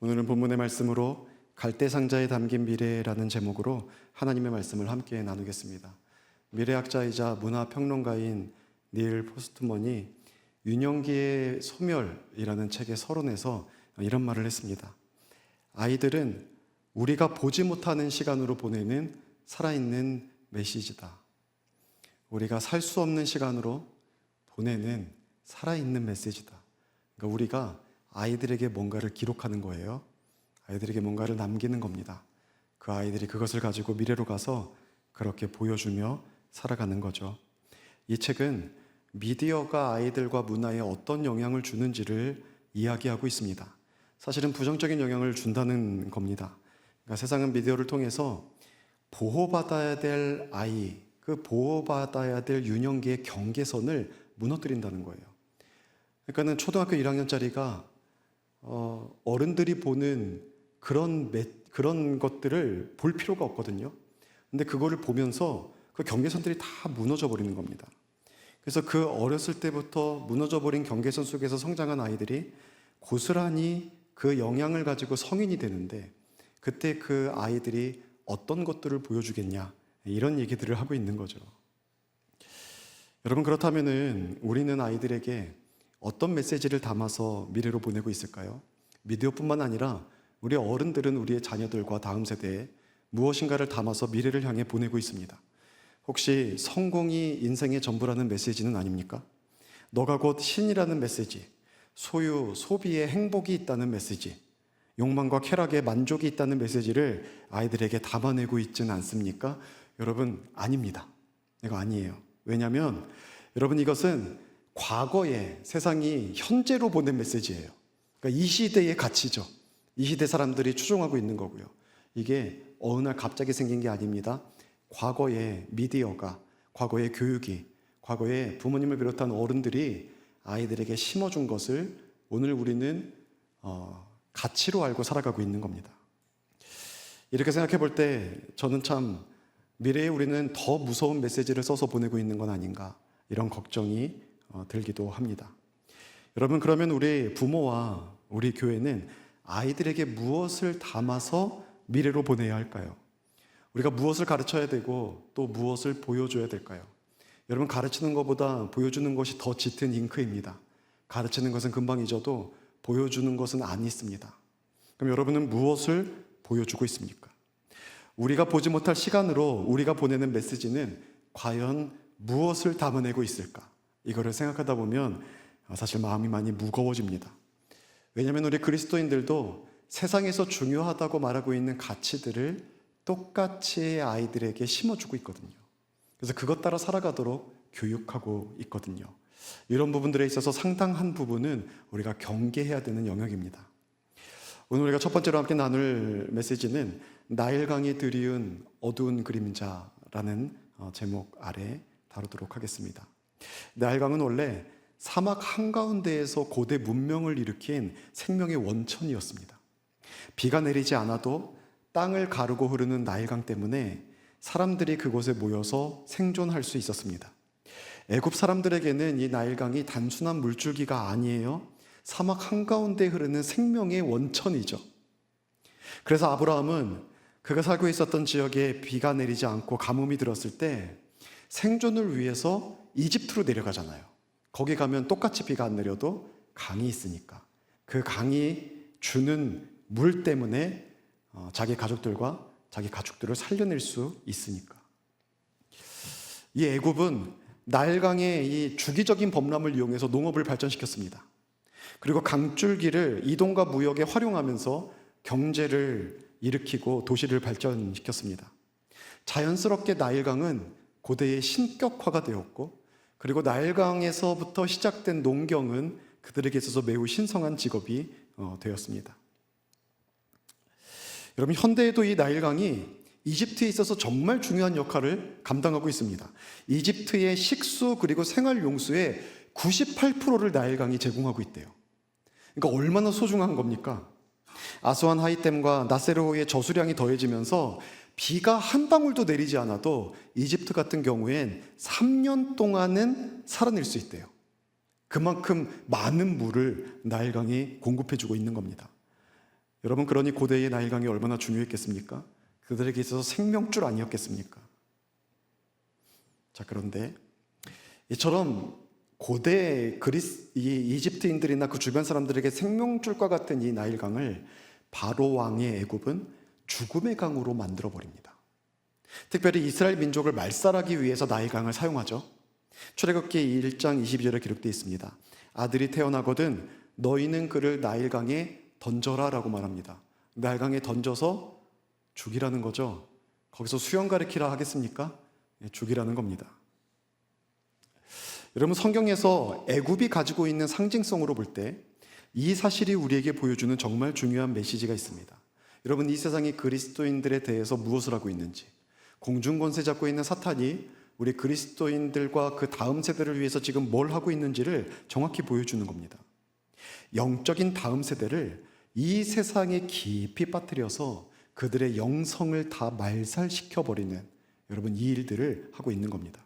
오늘은 본문의 말씀으로 갈대상자에 담긴 미래라는 제목으로 하나님의 말씀을 함께 나누겠습니다. 미래학자이자 문화평론가인 닐 포스트먼이 윤영기의 소멸이라는 책의 서론에서 이런 말을 했습니다. 아이들은 우리가 보지 못하는 시간으로 보내는 살아있는 메시지다. 우리가 살 수 없는 시간으로 보내는 살아있는 메시지다. 그러니까 우리가 아이들에게 뭔가를 기록하는 거예요. 아이들에게 뭔가를 남기는 겁니다. 그 아이들이 그것을 가지고 미래로 가서 그렇게 보여주며 살아가는 거죠. 이 책은 미디어가 아이들과 문화에 어떤 영향을 주는지를 이야기하고 있습니다. 사실은 부정적인 영향을 준다는 겁니다. 그러니까 세상은 미디어를 통해서 보호받아야 될 아이, 그 보호받아야 될 윤영기의 경계선을 무너뜨린다는 거예요. 그러니까는 초등학교 1학년짜리가 어른들이 보는 그런 것들을 볼 필요가 없거든요. 근데 그거를 보면서 그 경계선들이 다 무너져 버리는 겁니다. 그래서 그 어렸을 때부터 무너져 버린 경계선 속에서 성장한 아이들이 고스란히 그 영향을 가지고 성인이 되는데, 그때 그 아이들이 어떤 것들을 보여주겠냐, 이런 얘기들을 하고 있는 거죠. 여러분, 그렇다면은 우리는 아이들에게 어떤 메시지를 담아서 미래로 보내고 있을까요? 미디어뿐만 아니라 우리 어른들은 우리의 자녀들과 다음 세대에 무엇인가를 담아서 미래를 향해 보내고 있습니다. 혹시 성공이 인생의 전부라는 메시지는 아닙니까? 너가 곧 신이라는 메시지, 소유, 소비에 행복이 있다는 메시지, 욕망과 쾌락에 만족이 있다는 메시지를 아이들에게 담아내고 있지는 않습니까? 여러분, 아닙니다. 이거 아니에요. 왜냐하면 여러분, 이것은 과거에 세상이 현재로 보낸 메시지예요. 그러니까 이 시대의 가치죠. 이 시대 사람들이 추종하고 있는 거고요. 이게 어느 날 갑자기 생긴 게 아닙니다. 과거에 미디어가, 과거의 교육이, 과거에 부모님을 비롯한 어른들이 아이들에게 심어준 것을 오늘 우리는 가치로 알고 살아가고 있는 겁니다. 이렇게 생각해 볼 때 저는 참 미래에 우리는 더 무서운 메시지를 써서 보내고 있는 건 아닌가, 이런 걱정이 들기도 합니다. 여러분, 그러면 우리 부모와 우리 교회는 아이들에게 무엇을 담아서 미래로 보내야 할까요? 우리가 무엇을 가르쳐야 되고 또 무엇을 보여줘야 될까요? 여러분, 가르치는 것보다 보여주는 것이 더 짙은 잉크입니다. 가르치는 것은 금방 잊어도 보여주는 것은 안 있습니다. 그럼 여러분은 무엇을 보여주고 있습니까? 우리가 보지 못할 시간으로 우리가 보내는 메시지는 과연 무엇을 담아내고 있을까? 이거를 생각하다 보면 사실 마음이 많이 무거워집니다. 왜냐하면 우리 그리스도인들도 세상에서 중요하다고 말하고 있는 가치들을 똑같이 아이들에게 심어주고 있거든요. 그래서 그것 따라 살아가도록 교육하고 있거든요. 이런 부분들에 있어서 상당한 부분은 우리가 경계해야 되는 영역입니다. 오늘 우리가 첫 번째로 함께 나눌 메시지는 나일강이 드리운 어두운 그림자라는 제목 아래 다루도록 하겠습니다. 나일강은 원래 사막 한가운데에서 고대 문명을 일으킨 생명의 원천이었습니다. 비가 내리지 않아도 땅을 가르고 흐르는 나일강 때문에 사람들이 그곳에 모여서 생존할 수 있었습니다. 애굽 사람들에게는 이 나일강이 단순한 물줄기가 아니에요. 사막 한가운데 흐르는 생명의 원천이죠. 그래서 아브라함은 그가 살고 있었던 지역에 비가 내리지 않고 가뭄이 들었을 때 생존을 위해서 이집트로 내려가잖아요. 거기 가면 똑같이 비가 안 내려도 강이 있으니까, 그 강이 주는 물 때문에 자기 가족들과 자기 가축들을 살려낼 수 있으니까. 이 애굽은 나일강의 이 주기적인 범람을 이용해서 농업을 발전시켰습니다. 그리고 강줄기를 이동과 무역에 활용하면서 경제를 일으키고 도시를 발전시켰습니다. 자연스럽게 나일강은 고대의 신격화가 되었고, 그리고 나일강에서부터 시작된 농경은 그들에게 있어서 매우 신성한 직업이 되었습니다. 여러분, 현대에도 이 나일강이 이집트에 있어서 정말 중요한 역할을 감당하고 있습니다. 이집트의 식수 그리고 생활용수의 98%를 나일강이 제공하고 있대요. 그러니까 얼마나 소중한 겁니까? 아스완 하이템과 나세르호의 저수량이 더해지면서 비가 한 방울도 내리지 않아도 이집트 같은 경우엔 3년 동안은 살아낼 수 있대요. 그만큼 많은 물을 나일강이 공급해주고 있는 겁니다. 여러분, 그러니 고대의 나일강이 얼마나 중요했겠습니까? 그들에게 있어서 생명줄 아니었겠습니까? 자, 그런데 이처럼 고대 이집트인들이나 그 주변 사람들에게 생명줄과 같은 이 나일강을 바로 왕의 애굽은 죽음의 강으로 만들어 버립니다. 특별히 이스라엘 민족을 말살하기 위해서 나일강을 사용하죠. 출애굽기 1장 22절에 기록되어 있습니다. 아들이 태어나거든 너희는 그를 나일강에 던져라 라고 말합니다. 나일강에 던져서 죽이라는 거죠. 거기서 수영 가르치라 하겠습니까? 죽이라는 겁니다. 여러분, 성경에서 애굽이 가지고 있는 상징성으로 볼 때 이 사실이 우리에게 보여주는 정말 중요한 메시지가 있습니다. 여러분, 이 세상이 그리스도인들에 대해서 무엇을 하고 있는지, 공중 권세 잡고 있는 사탄이 우리 그리스도인들과 그 다음 세대를 위해서 지금 뭘 하고 있는지를 정확히 보여주는 겁니다. 영적인 다음 세대를 이 세상에 깊이 빠뜨려서 그들의 영성을 다 말살시켜버리는, 여러분, 이 일들을 하고 있는 겁니다.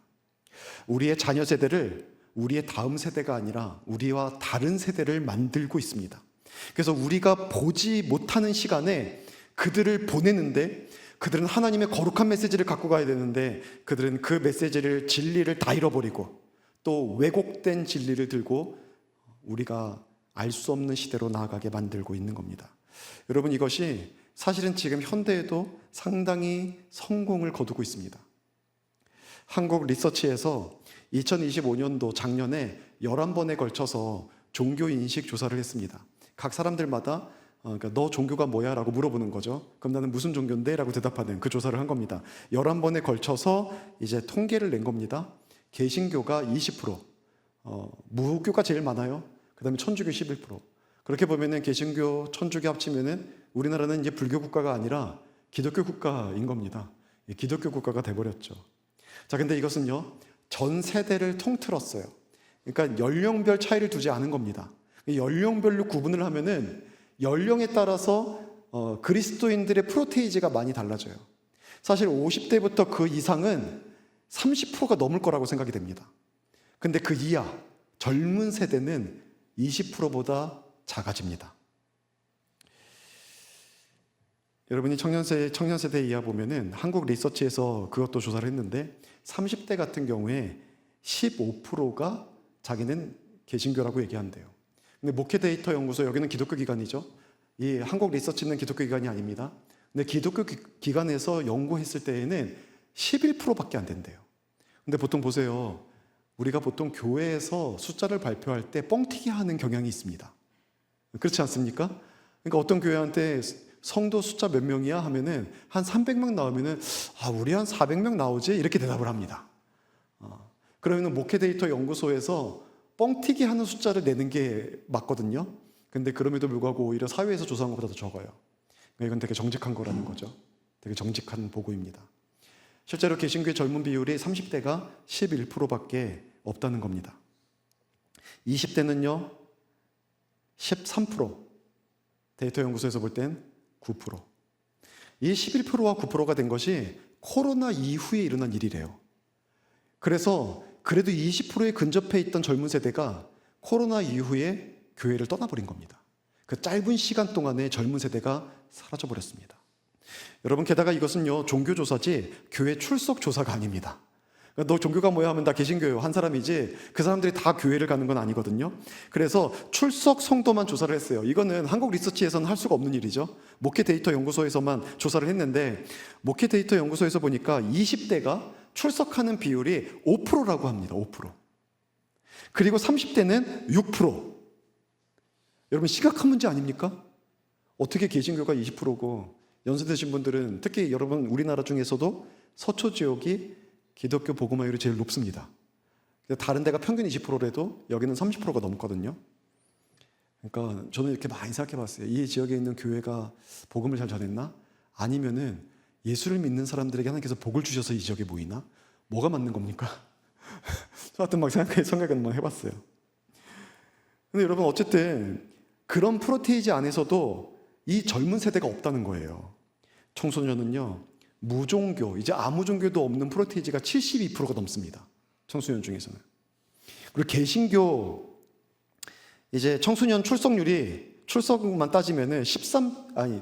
우리의 자녀 세대를 우리의 다음 세대가 아니라 우리와 다른 세대를 만들고 있습니다. 그래서 우리가 보지 못하는 시간에 그들을 보내는데, 그들은 하나님의 거룩한 메시지를 갖고 가야 되는데 그들은 그 메시지를, 진리를 다 잃어버리고 또 왜곡된 진리를 들고 우리가 알 수 없는 시대로 나아가게 만들고 있는 겁니다. 여러분, 이것이 사실은 지금 현대에도 상당히 성공을 거두고 있습니다. 한국 리서치에서 2025년도 작년에 11번에 걸쳐서 종교 인식 조사를 했습니다. 각 사람들마다 그러니까 너 종교가 뭐야? 라고 물어보는 거죠. 그럼 나는 무슨 종교인데? 라고 대답하는 그 조사를 한 겁니다. 11번에 걸쳐서 이제 통계를 낸 겁니다. 개신교가 20%, 무교가 제일 많아요. 그 다음에 천주교 11%. 그렇게 보면은 개신교, 천주교 합치면은 우리나라는 이제 불교 국가가 아니라 기독교 국가인 겁니다. 기독교 국가가 돼버렸죠. 자, 근데 이것은요, 전 세대를 통틀었어요. 그러니까 연령별 차이를 두지 않은 겁니다. 연령별로 구분을 하면은 연령에 따라서 그리스도인들의 프로테이지가 많이 달라져요. 사실 50대부터 그 이상은 30%가 넘을 거라고 생각이 됩니다. 근데 그 이하, 젊은 세대는 20%보다 작아집니다. 여러분이 청년세대 이하 보면은 한국 리서치에서 그것도 조사를 했는데 30대 같은 경우에 15%가 자기는 개신교라고 얘기한대요. 근데 목회데이터 연구소, 여기는 기독교 기관이죠. 이 한국 리서치는 기독교 기관이 아닙니다. 근데 기독교 기관에서 연구했을 때에는 11%밖에 안 된대요. 근데 보통 보세요. 우리가 보통 교회에서 숫자를 발표할 때 뻥튀기 하는 경향이 있습니다. 그렇지 않습니까? 그러니까 어떤 교회한테 성도 숫자 몇 명이야? 하면은 한 300명 나오면은 우리 한 400명 나오지? 이렇게 대답을 합니다. 그러면은 목회데이터 연구소에서 뻥튀기 하는 숫자를 내는 게 맞거든요. 근데 그럼에도 불구하고 오히려 사회에서 조사한 것보다 더 적어요. 이건 되게 정직한 거라는 거죠. 되게 정직한 보고입니다. 실제로 개신교의 젊은 비율이 30대가 11%밖에 없다는 겁니다. 20대는요 13%, 데이터 연구소에서 볼 땐 9%. 이 11%와 9%가 된 것이 코로나 이후에 일어난 일이래요. 그래서 그래도 20%에 근접해 있던 젊은 세대가 코로나 이후에 교회를 떠나버린 겁니다. 그 짧은 시간 동안에 젊은 세대가 사라져버렸습니다. 여러분, 게다가 이것은요 종교조사지 교회 출석 조사가 아닙니다. 너 종교가 뭐야 하면 나 개신교예요 한 사람이지 그 사람들이 다 교회를 가는 건 아니거든요. 그래서 출석 성도만 조사를 했어요. 이거는 한국 리서치에서는 할 수가 없는 일이죠. 목회 데이터 연구소에서만 조사를 했는데 목회 데이터 연구소에서 보니까 20대가 출석하는 비율이 5%라고 합니다. 5%. 그리고 30대는 6%. 여러분, 심각한 문제 아닙니까? 어떻게 개신교가 20%고 연세드신 분들은, 특히 여러분 우리나라 중에서도 서초 지역이 기독교 복음화율이 제일 높습니다. 다른 데가 평균 20%래도 여기는 30%가 넘거든요. 그러니까 저는 이렇게 많이 생각해 봤어요. 이 지역에 있는 교회가 복음을 잘 전했나? 아니면은 예수를 믿는 사람들에게 하나님께서 복을 주셔서 이 지역에 모이나? 뭐가 맞는 겁니까? 저 하여튼 막 생각은 막 해봤어요. 근데 여러분, 어쨌든 그런 프로테이지 안에서도 이 젊은 세대가 없다는 거예요. 청소년은요 무종교, 이제 아무 종교도 없는 프로테이지가 72%가 넘습니다. 청소년 중에서는. 그리고 개신교 이제 청소년 출석률이 출석만 따지면은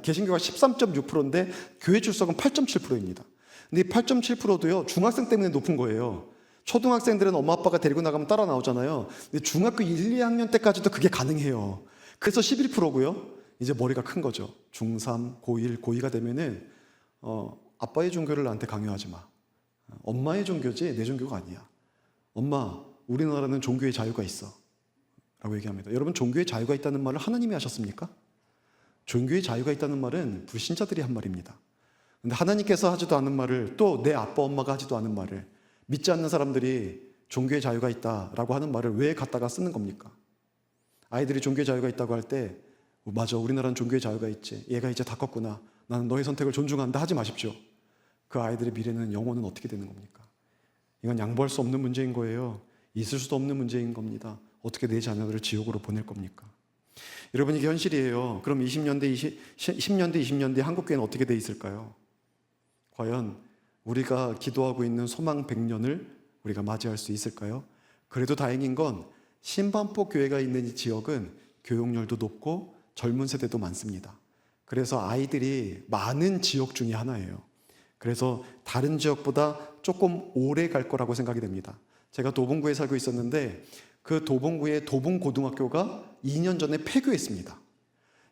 개신교가 13.6%인데 교회 출석은 8.7%입니다. 근데 이 8.7%도요, 중학생 때문에 높은 거예요. 초등학생들은 엄마 아빠가 데리고 나가면 따라 나오잖아요. 근데 중학교 1, 2학년 때까지도 그게 가능해요. 그래서 11%고요. 이제 머리가 큰 거죠. 중3, 고1, 고2가 되면은 아빠의 종교를 나한테 강요하지 마. 엄마의 종교지 내 종교가 아니야. 엄마, 우리나라는 종교의 자유가 있어 라고 얘기합니다. 여러분, 종교의 자유가 있다는 말을 하나님이 하셨습니까? 종교의 자유가 있다는 말은 불신자들이 한 말입니다. 근데 하나님께서 하지도 않은 말을, 또 내 아빠 엄마가 하지도 않은 말을, 믿지 않는 사람들이 종교의 자유가 있다라고 하는 말을 왜 갖다가 쓰는 겁니까? 아이들이 종교의 자유가 있다고 할 때, 맞아, 우리나라는 종교의 자유가 있지, 얘가 이제 다 컸구나, 나는 너의 선택을 존중한다 하지 마십시오. 그 아이들의 미래는, 영혼은 어떻게 되는 겁니까? 이건 양보할 수 없는 문제인 거예요. 있을 수도 없는 문제인 겁니다. 어떻게 내 자녀들을 지옥으로 보낼 겁니까? 여러분, 이게 현실이에요. 그럼 10년대, 20년대 한국교회는 어떻게 돼 있을까요? 과연 우리가 기도하고 있는 소망 100년을 우리가 맞이할 수 있을까요? 그래도 다행인 건 신반포 교회가 있는 이 지역은 교육열도 높고 젊은 세대도 많습니다. 그래서 아이들이 많은 지역 중에 하나예요. 그래서 다른 지역보다 조금 오래 갈 거라고 생각이 됩니다. 제가 도봉구에 살고 있었는데 그 도봉구의 도봉고등학교가 2년 전에 폐교했습니다.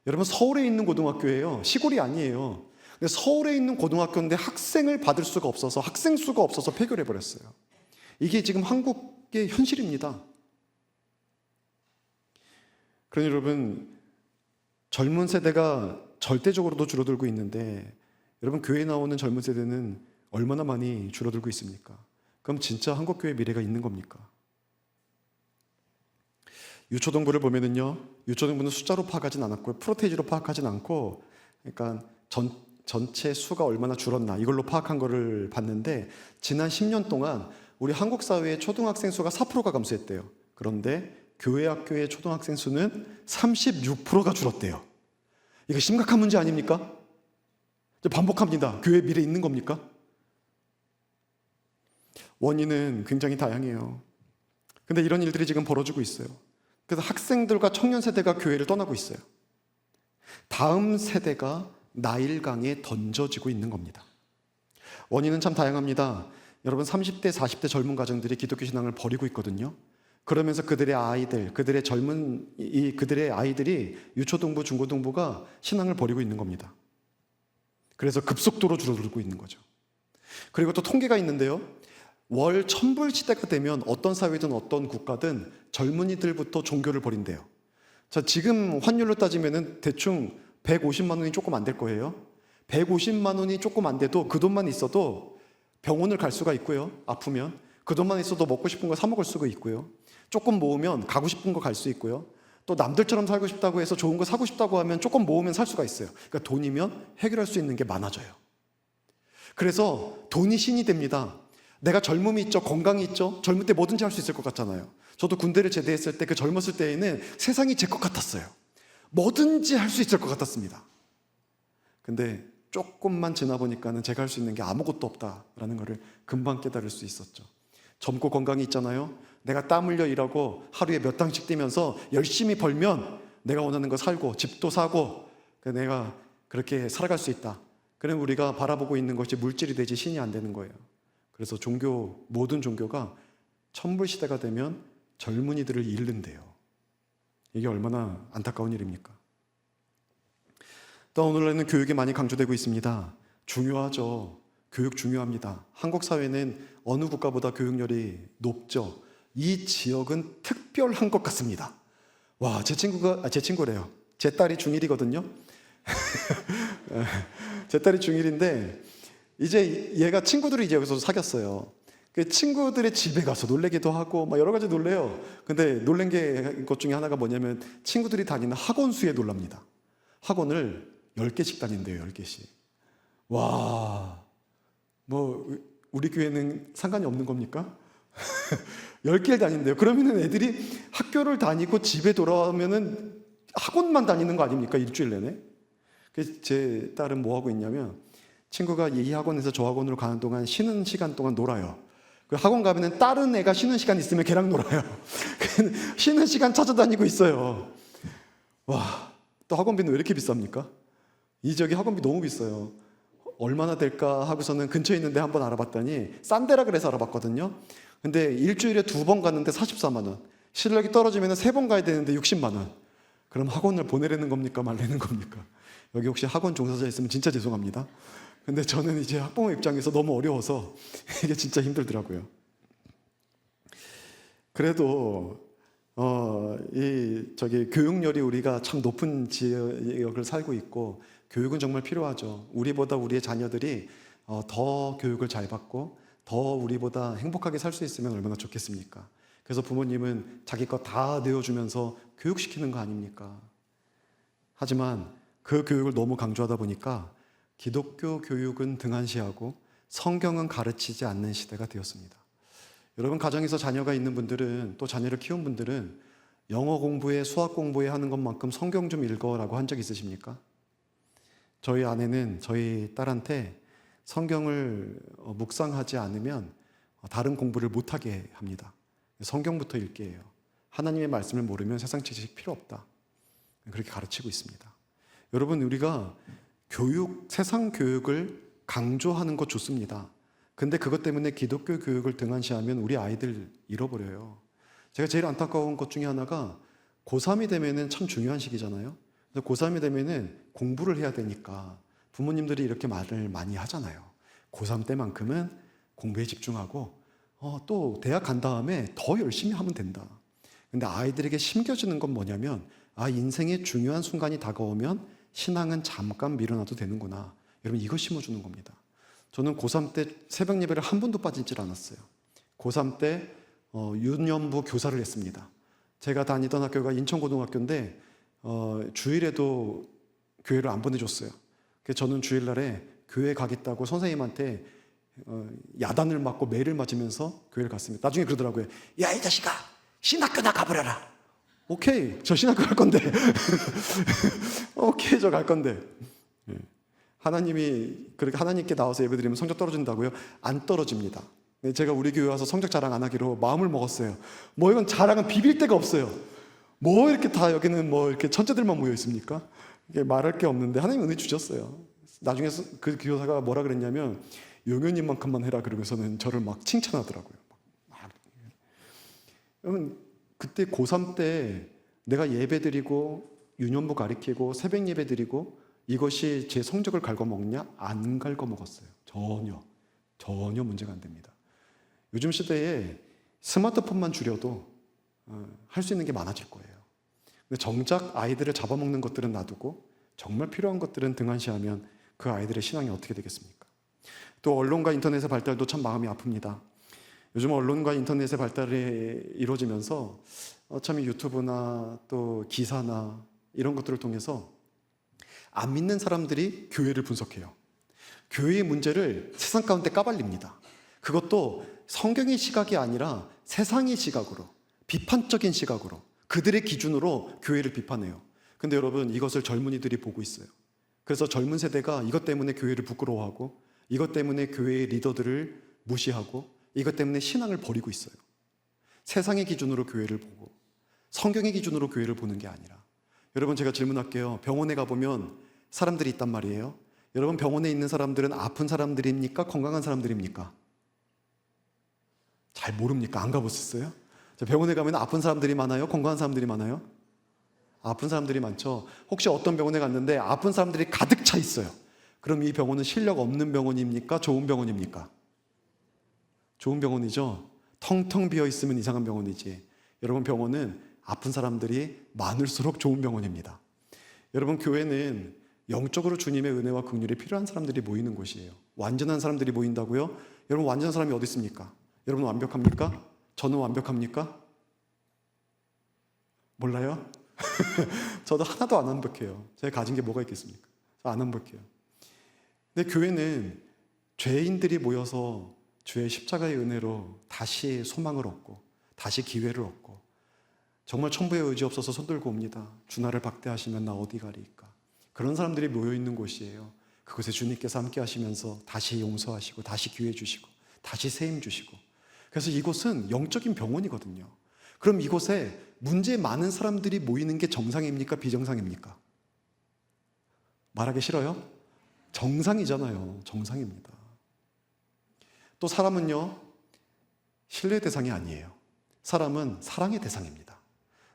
여러분, 서울에 있는 고등학교예요. 시골이 아니에요. 근데 서울에 있는 고등학교인데 학생을 받을 수가 없어서, 학생 수가 없어서 폐교를 해버렸어요. 이게 지금 한국의 현실입니다. 그러니 여러분, 젊은 세대가 절대적으로도 줄어들고 있는데, 여러분, 교회에 나오는 젊은 세대는 얼마나 많이 줄어들고 있습니까? 그럼 진짜 한국교회의 미래가 있는 겁니까? 유초등부를 보면은요, 유초등부는 숫자로 파악하진 않았고요, 프로테이지로 파악하진 않고, 그러니까 전체 수가 얼마나 줄었나 이걸로 파악한 거를 봤는데, 지난 10년 동안 우리 한국 사회의 초등학생 수가 4%가 감소했대요. 그런데 교회 학교의 초등학생 수는 36%가 줄었대요. 이거 심각한 문제 아닙니까? 반복합니다. 교회 미래 있는 겁니까? 원인은 굉장히 다양해요. 근데 이런 일들이 지금 벌어지고 있어요. 그래서 학생들과 청년 세대가 교회를 떠나고 있어요. 다음 세대가 나일강에 던져지고 있는 겁니다. 원인은 참 다양합니다. 여러분, 30대, 40대 젊은 가정들이 기독교 신앙을 버리고 있거든요. 그러면서 그들의 아이들이 유초등부, 중고등부가 신앙을 버리고 있는 겁니다. 그래서 급속도로 줄어들고 있는 거죠. 그리고 또 통계가 있는데요, 월 1000불 시대가 되면 어떤 사회든 어떤 국가든 젊은이들부터 종교를 버린대요. 자, 지금 환율로 따지면은 대충 150만 원이 조금 안 될 거예요. 150만 원이 조금 안 돼도 그 돈만 있어도 병원을 갈 수가 있고요. 아프면 그 돈만 있어도 먹고 싶은 거 사 먹을 수가 있고요. 조금 모으면 가고 싶은 거 갈 수 있고요. 또 남들처럼 살고 싶다고 해서 좋은 거 사고 싶다고 하면 조금 모으면 살 수가 있어요. 그러니까 돈이면 해결할 수 있는 게 많아져요. 그래서 돈이 신이 됩니다. 내가 젊음이 있죠, 건강이 있죠, 젊을 때 뭐든지 할 수 있을 것 같잖아요. 저도 군대를 제대했을 때, 그 젊었을 때에는 세상이 제 것 같았어요. 뭐든지 할 수 있을 것 같았습니다. 근데 조금만 지나 보니까는 제가 할 수 있는 게 아무것도 없다라는 것을 금방 깨달을 수 있었죠. 젊고 건강이 있잖아요. 내가 땀 흘려 일하고 하루에 몇 당씩 뛰면서 열심히 벌면 내가 원하는 거 살고 집도 사고 내가 그렇게 살아갈 수 있다. 그럼 우리가 바라보고 있는 것이 물질이 되지 신이 안 되는 거예요. 그래서 모든 종교가 천불 시대가 되면 젊은이들을 잃는데요. 이게 얼마나 안타까운 일입니까? 또 오늘날에는 교육이 많이 강조되고 있습니다. 중요하죠. 교육 중요합니다. 한국 사회는 어느 국가보다 교육열이 높죠. 이 지역은 특별한 것 같습니다. 와, 제 친구래요. 제 딸이 중1이거든요. 제 딸이 중1인데 이제 얘가 친구들이 이제 여기서 사귀었어요. 그 친구들의 집에 가서 놀래기도 하고 막 여러 가지 놀래요. 근데 놀란 것 중에 하나가 뭐냐면 친구들이 다니는 학원 수에 놀랍니다. 학원을 10개씩 다닌대요. 10개씩. 와, 뭐 우리 교회는 상관이 없는 겁니까? 10개를 다닌대요. 그러면은 애들이 학교를 다니고 집에 돌아오면은 학원만 다니는 거 아닙니까? 일주일 내내. 그래서 제 딸은 뭐 하고 있냐면 친구가 이 학원에서 저 학원으로 가는 동안 쉬는 시간 동안 놀아요. 그 학원 가면은 다른 애가 쉬는 시간 있으면 걔랑 놀아요. 쉬는 시간 찾아다니고 있어요. 와, 또 학원비는 왜 이렇게 비쌉니까? 이 지역이 학원비 너무 비싸요. 얼마나 될까 하고서는 근처에 있는데 한번 알아봤더니 싼 데라 그래서 알아봤거든요. 근데 일주일에 2번 갔는데 44만 원. 실력이 떨어지면 3번 가야 되는데 60만 원. 그럼 학원을 보내라는 겁니까? 말라는 겁니까? 여기 혹시 학원 종사자 있으면 진짜 죄송합니다. 근데 저는 이제 학부모 입장에서 너무 어려워서 이게 진짜 힘들더라고요. 그래도 교육열이 우리가 참 높은 지역을 살고 있고 교육은 정말 필요하죠. 우리보다 우리의 자녀들이 더 교육을 잘 받고 더 우리보다 행복하게 살 수 있으면 얼마나 좋겠습니까? 그래서 부모님은 자기 것 다 내어주면서 교육시키는 거 아닙니까? 하지만 그 교육을 너무 강조하다 보니까 기독교 교육은 등한시하고 성경은 가르치지 않는 시대가 되었습니다. 여러분 가정에서 자녀가 있는 분들은 또 자녀를 키운 분들은 영어 공부에 수학 공부에 하는 것만큼 성경 좀 읽어라고 한 적 있으십니까? 저희 아내는 저희 딸한테 성경을 묵상하지 않으면 다른 공부를 못하게 합니다. 성경부터 읽게 해요. 하나님의 말씀을 모르면 세상 지식 필요 없다. 그렇게 가르치고 있습니다. 여러분 우리가 세상 교육을 강조하는 것 좋습니다. 근데 그것 때문에 기독교 교육을 등한시하면 우리 아이들 잃어버려요. 제가 제일 안타까운 것 중에 하나가 고3이 되면은 참 중요한 시기잖아요. 근데 고3이 되면은 공부를 해야 되니까 부모님들이 이렇게 말을 많이 하잖아요. 고3 때만큼은 공부에 집중하고 또 대학 간 다음에 더 열심히 하면 된다. 근데 아이들에게 심겨지는 건 뭐냐면 인생의 중요한 순간이 다가오면 신앙은 잠깐 미뤄놔도 되는구나. 여러분 이거 심어주는 겁니다. 저는 고3 때 새벽 예배를 한 번도 빠지질 않았어요. 고3 때 유년부 교사를 했습니다. 제가 다니던 학교가 인천고등학교인데 주일에도 교회를 안 보내줬어요. 그래서 저는 주일날에 교회 가겠다고 선생님한테 야단을 맞고 매를 맞으면서 교회를 갔습니다. 나중에 그러더라고요. 야, 이 자식아, 신학교나 가버려라. 오케이, 저 신학교 갈 건데. 오케이, 저 갈 건데. 하나님이 그렇게 하나님께 나와서 예배드리면 성적 떨어진다고요? 안 떨어집니다. 제가 우리 교회 와서 성적 자랑 안 하기로 마음을 먹었어요. 이건 자랑은 비빌 데가 없어요. 이렇게 다 여기는 이렇게 천재들만 모여 있습니까? 이게 말할 게 없는데 하나님 은혜 주셨어요. 나중에 그 교사가 뭐라 그랬냐면 용현님만큼만 해라 그러고서는 저를 막 칭찬하더라고요. 여러분 그때 고3 때 내가 예배드리고 유년부 가르치고 새벽 예배드리고 이것이 제 성적을 갉아먹냐? 안 갉아먹었어요. 전혀 문제가 안 됩니다. 요즘 시대에 스마트폰만 줄여도 할 수 있는 게 많아질 거예요. 근데 정작 아이들을 잡아먹는 것들은 놔두고 정말 필요한 것들은 등한시하면 그 아이들의 신앙이 어떻게 되겠습니까? 또 언론과 인터넷의 발달도 참 마음이 아픕니다. 요즘 언론과 인터넷의 발달이 이루어지면서 참 유튜브나 또 기사나 이런 것들을 통해서 안 믿는 사람들이 교회를 분석해요. 교회의 문제를 세상 가운데 까발립니다. 그것도 성경의 시각이 아니라 세상의 시각으로, 비판적인 시각으로, 그들의 기준으로 교회를 비판해요. 근데 여러분 이것을 젊은이들이 보고 있어요. 그래서 젊은 세대가 이것 때문에 교회를 부끄러워하고 이것 때문에 교회의 리더들을 무시하고 이것 때문에 신앙을 버리고 있어요. 세상의 기준으로 교회를 보고 성경의 기준으로 교회를 보는 게 아니라. 여러분 제가 질문할게요. 병원에 가보면 사람들이 있단 말이에요. 여러분 병원에 있는 사람들은 아픈 사람들입니까? 건강한 사람들입니까? 잘 모릅니까? 안 가보셨어요? 병원에 가면 아픈 사람들이 많아요? 건강한 사람들이 많아요? 아픈 사람들이 많죠. 혹시 어떤 병원에 갔는데 아픈 사람들이 가득 차 있어요. 그럼 이 병원은 실력 없는 병원입니까? 좋은 병원입니까? 좋은 병원이죠. 텅텅 비어 있으면 이상한 병원이지. 여러분 병원은 아픈 사람들이 많을수록 좋은 병원입니다. 여러분 교회는 영적으로 주님의 은혜와 긍휼이 필요한 사람들이 모이는 곳이에요. 완전한 사람들이 모인다고요? 여러분 완전한 사람이 어디 있습니까? 여러분 완벽합니까? 저는 완벽합니까? 몰라요? 저도 하나도 안 완벽해요. 제가 가진 게 뭐가 있겠습니까? 안 완벽해요. 근데 교회는 죄인들이 모여서 주의 십자가의 은혜로 다시 소망을 얻고 다시 기회를 얻고 정말 천부의 의지 없어서 손들고 옵니다. 주 나를 박대하시면 나 어디 가리이까. 그런 사람들이 모여있는 곳이에요. 그곳에 주님께서 함께 하시면서 다시 용서하시고 다시 기회 주시고 다시 세임 주시고. 그래서 이곳은 영적인 병원이거든요. 그럼 이곳에 문제 많은 사람들이 모이는 게 정상입니까? 비정상입니까? 말하기 싫어요? 정상이잖아요. 정상입니다. 또 사람은요, 신뢰의 대상이 아니에요. 사람은 사랑의 대상입니다.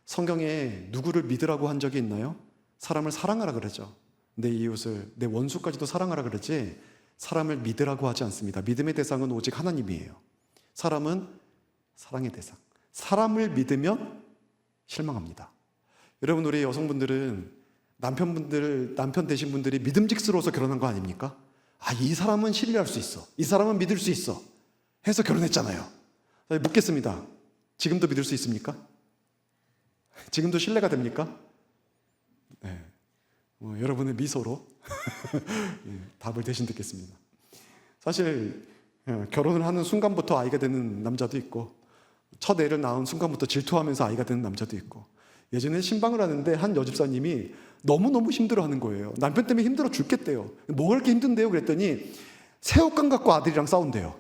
성경에 누구를 믿으라고 한 적이 있나요? 사람을 사랑하라 그러죠. 내 이웃을, 내 원수까지도 사랑하라 그러지 사람을 믿으라고 하지 않습니다. 믿음의 대상은 오직 하나님이에요. 사람은 사랑의 대상. 사람을 믿으면 실망합니다. 여러분, 우리 여성분들은 남편 되신 분들이 믿음직스러워서 결혼한 거 아닙니까? 이 사람은 신뢰할 수 있어. 이 사람은 믿을 수 있어. 해서 결혼했잖아요. 묻겠습니다. 지금도 믿을 수 있습니까? 지금도 신뢰가 됩니까? 네. 여러분의 미소로 답을 대신 듣겠습니다. 사실 결혼을 하는 순간부터 아이가 되는 남자도 있고 첫 애를 낳은 순간부터 질투하면서 아이가 되는 남자도 있고 예전에 신방을 하는데 한 여집사님이 너무너무 힘들어하는 거예요. 남편 때문에 힘들어 죽겠대요. 뭐가 그렇게 힘든데요? 그랬더니 새우깡 갖고 아들이랑 싸운대요.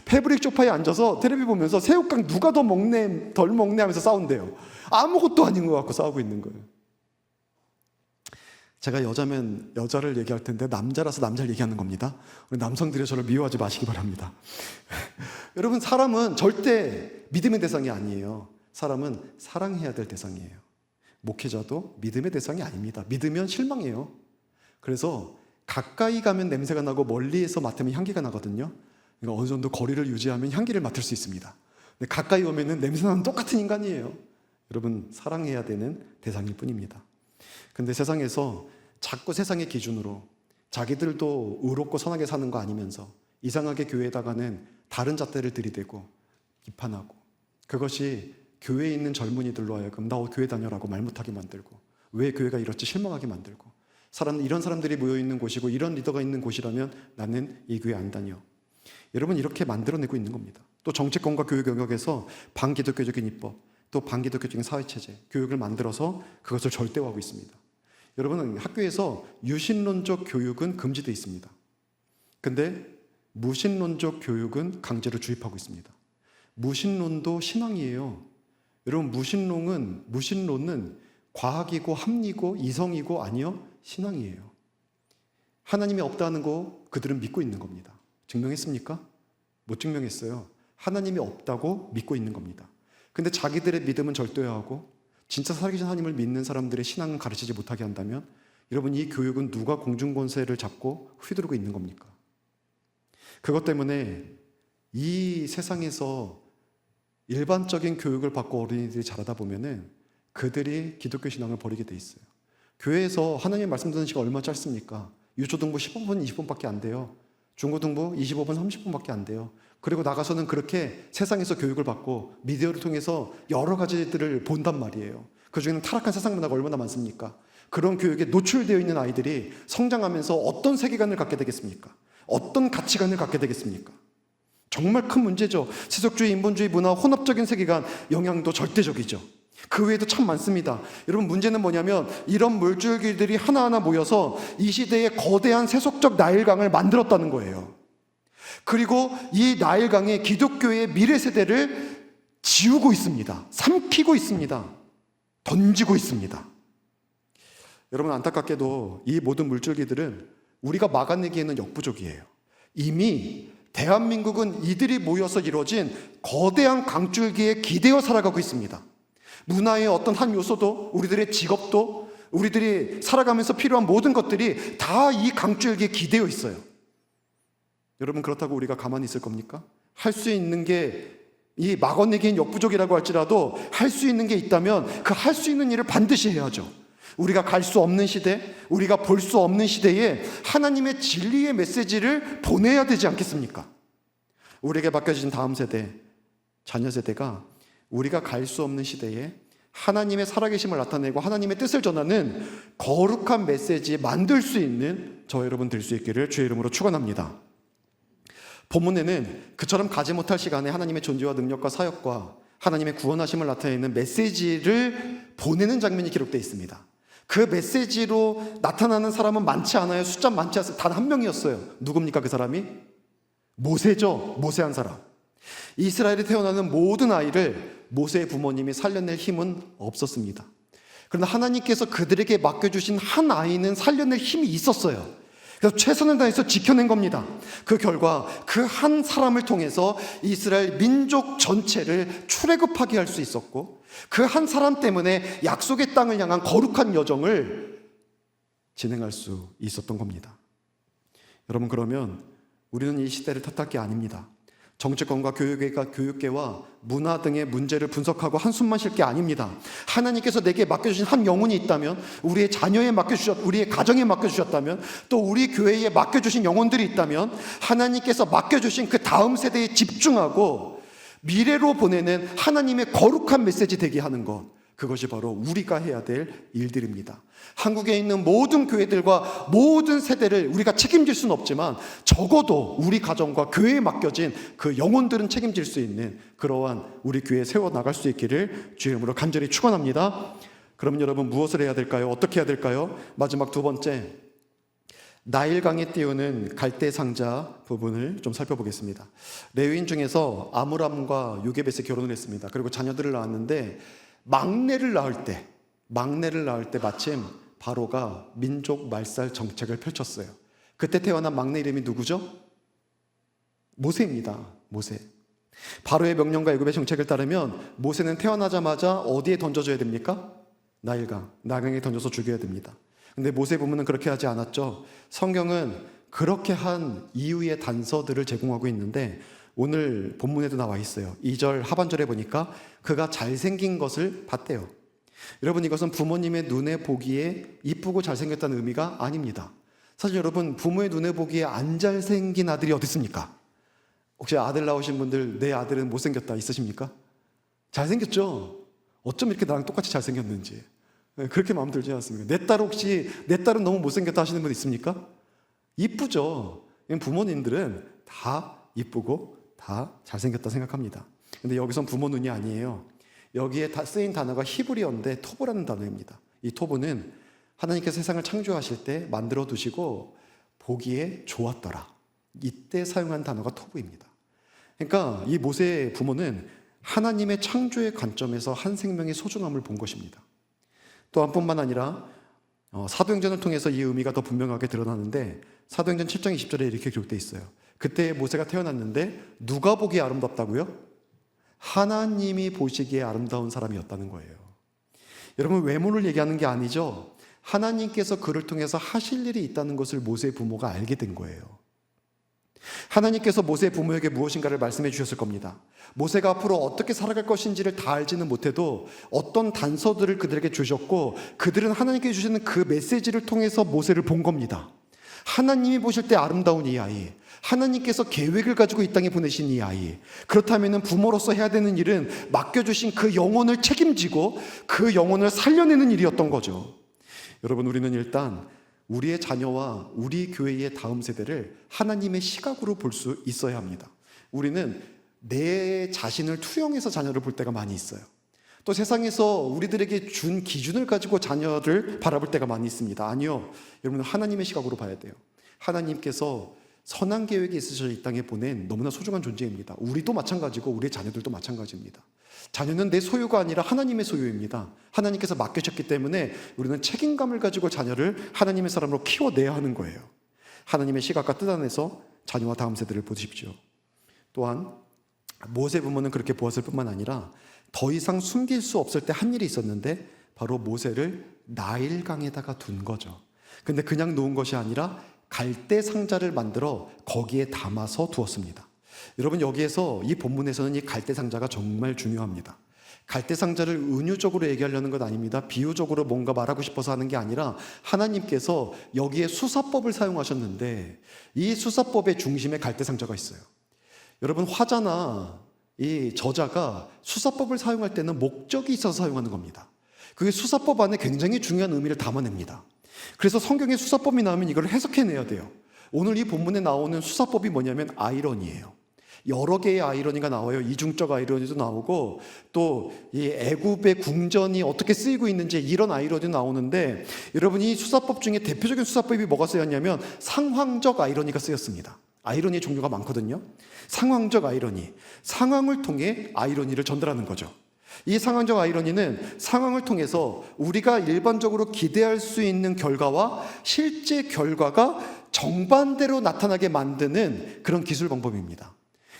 패브릭 소파에 앉아서 텔레비 보면서 새우깡 누가 더 먹네 덜 먹네 하면서 싸운대요. 아무것도 아닌 것 같고 싸우고 있는 거예요. 제가 여자면 여자를 얘기할 텐데 남자라서 남자를 얘기하는 겁니다. 우리 남성들이 저를 미워하지 마시기 바랍니다. 여러분, 사람은 절대 믿음의 대상이 아니에요. 사람은 사랑해야 될 대상이에요. 목회자도 믿음의 대상이 아닙니다. 믿으면 실망해요. 그래서 가까이 가면 냄새가 나고 멀리에서 맡으면 향기가 나거든요. 그러니까 어느 정도 거리를 유지하면 향기를 맡을 수 있습니다. 근데 가까이 오면은 냄새나는 똑같은 인간이에요. 여러분, 사랑해야 되는 대상일 뿐입니다. 근데 세상에서 자꾸 세상의 기준으로 자기들도 의롭고 선하게 사는 거 아니면서 이상하게 교회에다가는 다른 잣대를 들이대고 비판하고 그것이 교회에 있는 젊은이들로 하여금 나 교회 다녀라고 말 못하게 만들고 왜 교회가 이렇지 실망하게 만들고 이런 사람들이 모여있는 곳이고 이런 리더가 있는 곳이라면 나는 이 교회 안 다녀. 여러분, 이렇게 만들어내고 있는 겁니다. 또 정치권과 교육 영역에서 반기독교적인 입법 또 반기독교적인 사회체제 교육을 만들어서 그것을 절대화하고 있습니다. 여러분, 학교에서 유신론적 교육은 금지되어 있습니다. 근데 무신론적 교육은 강제로 주입하고 있습니다. 무신론도 신앙이에요. 여러분, 무신론은 과학이고 합리고 이성이고 아니요, 신앙이에요. 하나님이 없다는 거 그들은 믿고 있는 겁니다. 증명했습니까? 못 증명했어요. 하나님이 없다고 믿고 있는 겁니다. 근데 자기들의 믿음은 절대화하고 진짜 살아계신 하나님을 믿는 사람들의 신앙은 가르치지 못하게 한다면 여러분, 이 교육은 누가 공중권세를 잡고 휘두르고 있는 겁니까? 그것 때문에 이 세상에서 일반적인 교육을 받고 어린이들이 자라다 보면은 그들이 기독교 신앙을 버리게 돼 있어요. 교회에서 하나님의 말씀 듣는 시간 얼마 짧습니까? 유초등부 15분, 20분밖에 안 돼요. 중고등부 25분, 30분밖에 안 돼요. 그리고 나가서는 그렇게 세상에서 교육을 받고 미디어를 통해서 여러 가지들을 본단 말이에요. 그중에는 타락한 세상 문화가 얼마나 많습니까? 그런 교육에 노출되어 있는 아이들이 성장하면서 어떤 세계관을 갖게 되겠습니까? 어떤 가치관을 갖게 되겠습니까? 정말 큰 문제죠. 세속주의, 인본주의 문화, 혼합적인 세계관 영향도 절대적이죠. 그 외에도 참 많습니다. 여러분, 문제는 뭐냐면 이런 물줄기들이 하나하나 모여서 이 시대에 거대한 세속적 나일강을 만들었다는 거예요. 그리고 이 나일강에 기독교의 미래 세대를 지우고 있습니다. 삼키고 있습니다. 던지고 있습니다. 여러분, 안타깝게도 이 모든 물줄기들은 우리가 막아내기에는 역부족이에요. 이미 대한민국은 이들이 모여서 이루어진 거대한 강줄기에 기대어 살아가고 있습니다. 문화의 어떤 한 요소도, 우리들의 직업도, 우리들이 살아가면서 필요한 모든 것들이 다 이 강줄기에 기대어 있어요. 여러분, 그렇다고 우리가 가만히 있을 겁니까? 할 수 있는 게 이 막아내기엔 역부족이라고 할지라도 할 수 있는 게 있다면 그 할 수 있는 일을 반드시 해야죠. 우리가 갈 수 없는 시대, 우리가 볼 수 없는 시대에 하나님의 진리의 메시지를 보내야 되지 않겠습니까? 우리에게 맡겨진 다음 세대, 자녀 세대가 우리가 갈 수 없는 시대에 하나님의 살아계심을 나타내고 하나님의 뜻을 전하는 거룩한 메시지 만들 수 있는 저 여러분 될 수 있기를 주의 이름으로 축원합니다. 본문에는 그처럼 가지 못할 시간에 하나님의 존재와 능력과 사역과 하나님의 구원하심을 나타내는 메시지를 보내는 장면이 기록되어 있습니다. 그 메시지로 나타나는 사람은 많지 않아요. 숫자 많지 않아요. 단 한 명이었어요. 누굽니까 그 사람이? 모세죠. 모세한 사람. 이스라엘에 태어나는 모든 아이를 모세의 부모님이 살려낼 힘은 없었습니다. 그러나 하나님께서 그들에게 맡겨주신 한 아이는 살려낼 힘이 있었어요. 그래서 최선을 다해서 지켜낸 겁니다. 그 결과 그 한 사람을 통해서 이스라엘 민족 전체를 출애굽하게 할 수 있었고, 그 한 사람 때문에 약속의 땅을 향한 거룩한 여정을 진행할 수 있었던 겁니다. 여러분, 그러면 우리는 이 시대를 탓할 게 아닙니다. 정치권과 교육계와 문화 등의 문제를 분석하고 한숨만 쉴 게 아닙니다. 하나님께서 내게 맡겨주신 한 영혼이 있다면, 우리의 자녀에 우리의 가정에 맡겨주셨다면, 또 우리 교회에 맡겨주신 영혼들이 있다면, 하나님께서 맡겨주신 그 다음 세대에 집중하고 미래로 보내는 하나님의 거룩한 메시지 되게 하는 것, 그것이 바로 우리가 해야 될 일들입니다. 한국에 있는 모든 교회들과 모든 세대를 우리가 책임질 수는 없지만, 적어도 우리 가정과 교회에 맡겨진 그 영혼들은 책임질 수 있는 그러한 우리 교회에 세워나갈 수 있기를 주의 이름으로 간절히 축원합니다. 그럼 여러분, 무엇을 해야 될까요? 어떻게 해야 될까요? 마지막 두 번째, 나일강에 띄우는 갈대 상자 부분을 좀 살펴보겠습니다. 레위인 중에서 아므람과 요게벳이 결혼을 했습니다. 그리고 자녀들을 낳았는데, 막내를 낳을 때 마침 바로가 민족 말살 정책을 펼쳤어요. 그때 태어난 막내 이름이 누구죠? 모세입니다. 모세. 바로의 명령과 애굽의 정책을 따르면 모세는 태어나자마자 어디에 던져줘야 됩니까? 나일강에 던져서 죽여야 됩니다. 근데 모세 부모는 그렇게 하지 않았죠. 성경은 그렇게 한 이유의 단서들을 제공하고 있는데, 오늘 본문에도 나와 있어요. 2절 하반절에 보니까 그가 잘생긴 것을 봤대요. 여러분, 이것은 부모님의 눈에 보기에 이쁘고 잘생겼다는 의미가 아닙니다. 사실 여러분, 부모의 눈에 보기에 안 잘생긴 아들이 어디 있습니까? 혹시 아들 낳으신 분들, 내 아들은 못생겼다 있으십니까? 잘생겼죠? 어쩜 이렇게 나랑 똑같이 잘생겼는지 그렇게 마음 들지 않습니까? 내 딸은 너무 못생겼다 하시는 분 있습니까? 이쁘죠? 부모님들은 다 이쁘고 다 잘생겼다 생각합니다. 근데 여기선 부모 눈이 아니에요. 여기에 쓰인 단어가 히브리어인데 토브라는 단어입니다. 이 토브는 하나님께서 세상을 창조하실 때 만들어 두시고 보기에 좋았더라, 이때 사용한 단어가 토브입니다. 그러니까 이 모세의 부모는 하나님의 창조의 관점에서 한 생명의 소중함을 본 것입니다. 또한 뿐만 아니라 사도행전을 통해서 이 의미가 더 분명하게 드러나는데, 사도행전 7장 20절에 이렇게 기록되어 있어요. 그때 모세가 태어났는데 누가 보기에 아름답다고요? 하나님이 보시기에 아름다운 사람이었다는 거예요. 여러분, 외모를 얘기하는 게 아니죠. 하나님께서 그를 통해서 하실 일이 있다는 것을 모세의 부모가 알게 된 거예요. 하나님께서 모세의 부모에게 무엇인가를 말씀해 주셨을 겁니다. 모세가 앞으로 어떻게 살아갈 것인지를 다 알지는 못해도 어떤 단서들을 그들에게 주셨고, 그들은 하나님께 주시는 그 메시지를 통해서 모세를 본 겁니다. 하나님이 보실 때 아름다운 이 아이, 하나님께서 계획을 가지고 이 땅에 보내신 이 아이, 그렇다면 부모로서 해야 되는 일은 맡겨주신 그 영혼을 책임지고 그 영혼을 살려내는 일이었던 거죠. 여러분, 우리는 일단 우리의 자녀와 우리 교회의 다음 세대를 하나님의 시각으로 볼 수 있어야 합니다. 우리는 내 자신을 투영해서 자녀를 볼 때가 많이 있어요. 또 세상에서 우리들에게 준 기준을 가지고 자녀를 바라볼 때가 많이 있습니다. 아니요, 여러분, 하나님의 시각으로 봐야 돼요. 하나님께서 선한 계획이 있으셔서 이 땅에 보낸 너무나 소중한 존재입니다. 우리도 마찬가지고 우리의 자녀들도 마찬가지입니다. 자녀는 내 소유가 아니라 하나님의 소유입니다. 하나님께서 맡기셨기 때문에 우리는 책임감을 가지고 자녀를 하나님의 사람으로 키워내야 하는 거예요. 하나님의 시각과 뜻 안에서 자녀와 다음 세대를 보십시오. 또한 모세 부모는 그렇게 보았을 뿐만 아니라 더 이상 숨길 수 없을 때 한 일이 있었는데, 바로 모세를 나일강에다가 둔 거죠. 근데 그냥 놓은 것이 아니라 갈대 상자를 만들어 거기에 담아서 두었습니다. 여러분, 여기에서 이 본문에서는 이 갈대 상자가 정말 중요합니다. 갈대 상자를 은유적으로 얘기하려는 것 아닙니다. 비유적으로 뭔가 말하고 싶어서 하는 게 아니라, 하나님께서 여기에 수사법을 사용하셨는데 이 수사법의 중심에 갈대 상자가 있어요. 여러분, 화자나 이 저자가 수사법을 사용할 때는 목적이 있어서 사용하는 겁니다. 그게 수사법 안에 굉장히 중요한 의미를 담아냅니다. 그래서 성경에 수사법이 나오면 이걸 해석해내야 돼요. 오늘 이 본문에 나오는 수사법이 뭐냐면 아이러니예요. 여러 개의 아이러니가 나와요. 이중적 아이러니도 나오고, 또 이 애굽의 궁전이 어떻게 쓰이고 있는지 이런 아이러니도 나오는데, 여러분, 이 수사법 중에 대표적인 수사법이 뭐가 쓰였냐면 상황적 아이러니가 쓰였습니다. 아이러니의 종류가 많거든요. 상황적 아이러니, 상황을 통해 아이러니를 전달하는 거죠. 이 상황적 아이러니는 상황을 통해서 우리가 일반적으로 기대할 수 있는 결과와 실제 결과가 정반대로 나타나게 만드는 그런 기술 방법입니다.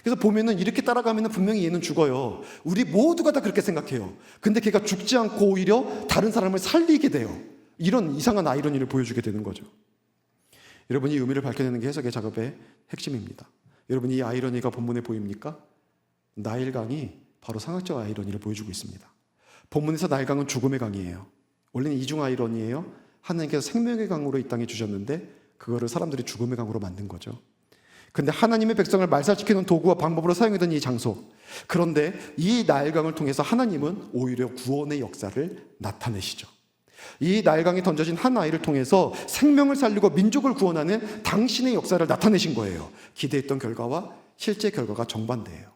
그래서 보면은 이렇게 따라가면은 분명히 얘는 죽어요. 우리 모두가 다 그렇게 생각해요. 근데 걔가 죽지 않고 오히려 다른 사람을 살리게 돼요. 이런 이상한 아이러니를 보여주게 되는 거죠. 여러분, 이 의미를 밝혀내는 게 해석의 작업의 핵심입니다. 여러분, 이 아이러니가 본문에 보입니까? 나일강이 바로 상학적 아이러니를 보여주고 있습니다. 본문에서 나일강은 죽음의 강이에요. 원래는 이중 아이러니예요. 하나님께서 생명의 강으로 이 땅에 주셨는데 그거를 사람들이 죽음의 강으로 만든 거죠. 근데 하나님의 백성을 말살시키는 도구와 방법으로 사용했던 이 장소, 그런데 이 나일강을 통해서 하나님은 오히려 구원의 역사를 나타내시죠. 이 나일강에 던져진 한 아이를 통해서 생명을 살리고 민족을 구원하는 당신의 역사를 나타내신 거예요. 기대했던 결과와 실제 결과가 정반대예요.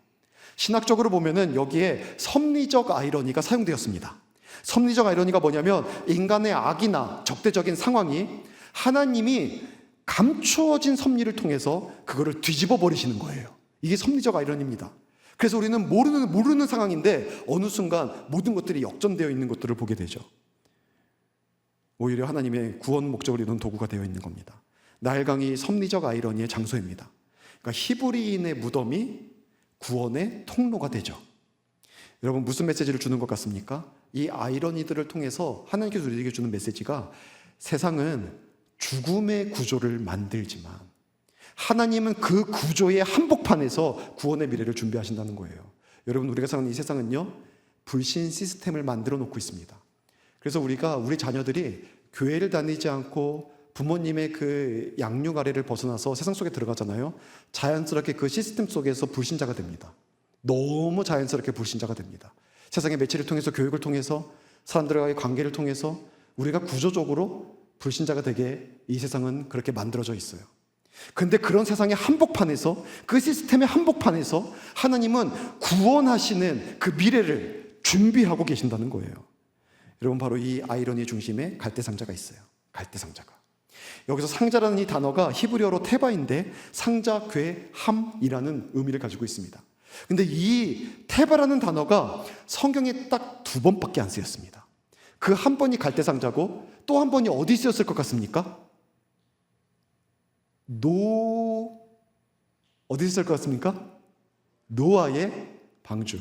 신학적으로 보면은 여기에 섭리적 아이러니가 사용되었습니다. 섭리적 아이러니가 뭐냐면 인간의 악이나 적대적인 상황이 하나님이 감추어진 섭리를 통해서 그거를 뒤집어 버리시는 거예요. 이게 섭리적 아이러니입니다. 그래서 우리는 모르는 상황인데 어느 순간 모든 것들이 역전되어 있는 것들을 보게 되죠. 오히려 하나님의 구원 목적을 이루는 도구가 되어 있는 겁니다. 나일강이 섭리적 아이러니의 장소입니다. 그러니까 히브리인의 무덤이 구원의 통로가 되죠. 여러분, 무슨 메시지를 주는 것 같습니까? 이 아이러니들을 통해서 하나님께서 우리에게 주는 메시지가 세상은 죽음의 구조를 만들지만 하나님은 그 구조의 한복판에서 구원의 미래를 준비하신다는 거예요. 여러분, 우리가 사는 이 세상은요, 불신 시스템을 만들어 놓고 있습니다. 그래서 우리 자녀들이 교회를 다니지 않고 부모님의 그 양육 아래를 벗어나서 세상 속에 들어가잖아요. 자연스럽게 그 시스템 속에서 불신자가 됩니다. 너무 자연스럽게 불신자가 됩니다. 세상의 매체를 통해서, 교육을 통해서, 사람들과의 관계를 통해서 우리가 구조적으로 불신자가 되게 이 세상은 그렇게 만들어져 있어요. 근데 그런 세상의 한복판에서, 그 시스템의 한복판에서 하나님은 구원하시는 그 미래를 준비하고 계신다는 거예요. 여러분, 바로 이 아이러니의 중심에 갈대상자가 있어요. 갈대상자가. 여기서 상자라는 이 단어가 히브리어로 테바인데 상자, 궤, 함이라는 의미를 가지고 있습니다. 근데 이 테바라는 단어가 성경에 딱 2번밖에 안 쓰였습니다. 그 한 번이 갈대상자고 또 한 번이 어디 쓰였을 것 같습니까? 어디 있을 것 같습니까? 노아의 방주.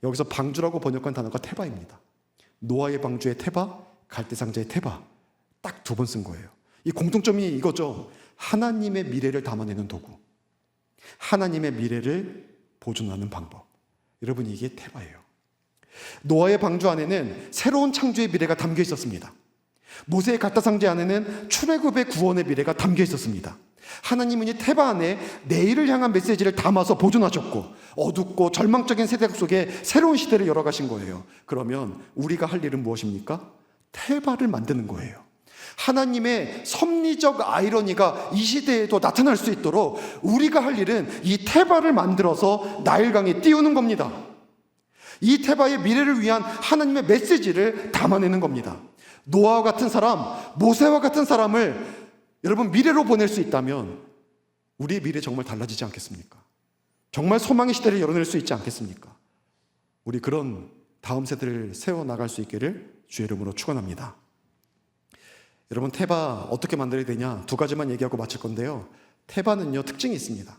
여기서 방주라고 번역한 단어가 테바입니다. 노아의 방주의 테바, 갈대상자의 테바. 딱 2번 쓴 거예요. 이 공통점이 이거죠. 하나님의 미래를 담아내는 도구. 하나님의 미래를 보존하는 방법. 여러분, 이게 테바예요. 노아의 방주 안에는 새로운 창조의 미래가 담겨 있었습니다. 모세의 갈대상자 안에는 출애굽의 구원의 미래가 담겨 있었습니다. 하나님은 이 테바 안에 내일을 향한 메시지를 담아서 보존하셨고 어둡고 절망적인 세대 속에 새로운 시대를 열어가신 거예요. 그러면 우리가 할 일은 무엇입니까? 테바를 만드는 거예요. 하나님의 섭리적 아이러니가 이 시대에도 나타날 수 있도록 우리가 할 일은 이 테바를 만들어서 나일강에 띄우는 겁니다. 이 테바의 미래를 위한 하나님의 메시지를 담아내는 겁니다. 노아와 같은 사람, 모세와 같은 사람을 여러분 미래로 보낼 수 있다면 우리의 미래 정말 달라지지 않겠습니까? 정말 소망의 시대를 열어낼 수 있지 않겠습니까? 우리 그런 다음 세대를 세워나갈 수 있기를 주의 이름으로 축원합니다. 여러분, 테바 어떻게 만들어야 되냐? 2가지만 얘기하고 마칠 건데요. 테바는요, 특징이 있습니다.